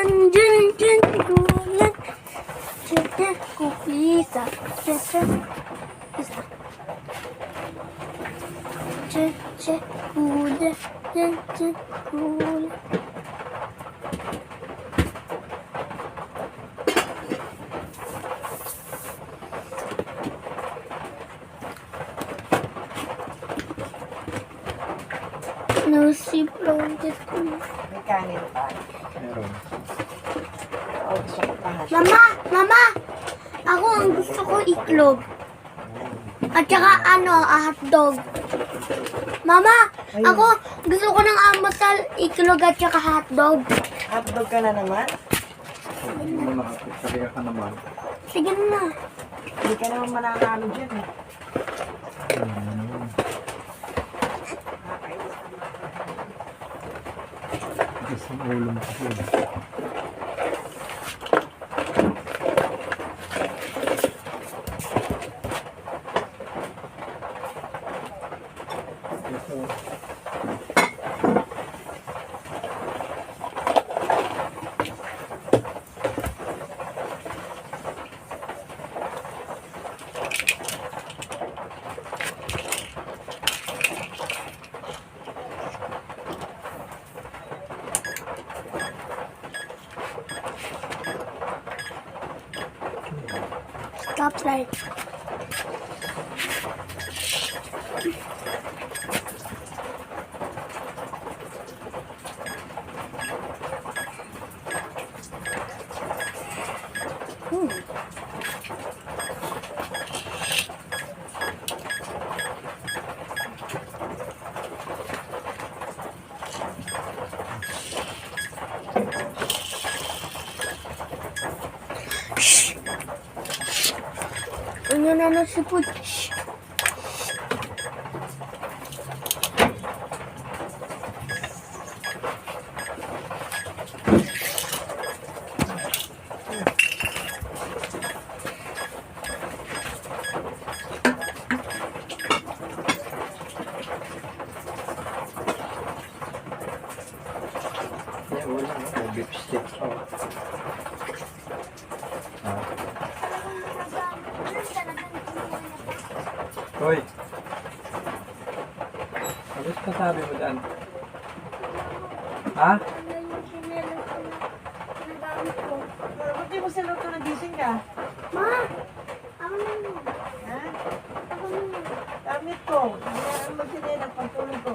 dyan, dyan, gulat. Tiyata, kuklisa. Tiyata, isa. Tiyata, gulat. Tiyata, gulat. No, si Blondie ko. May kanin pa. Meron. O, gusto ko pa. Mama! Ako ang gusto ko itlog. At saka hotdog. Mama, ako gusto ko ng almusal, itlog at saka hotdog. Hotdog ka na naman? Hindi mo nakapagsabihan ka naman. Sige na. Hindi ka naman mananalo dyan eh. Isang ulo mo kasi. Stoplight. Ano na si Putz? Yeah, wala na. Beef stick. Hoy! Ano ka sabi mo dyan? Ha? Pero ba't di mo sa luto nagising ka? Ma! Ako na yun. Ha? Ako na yun. Damit ko. Meron mo sinay ng pagtulog ko.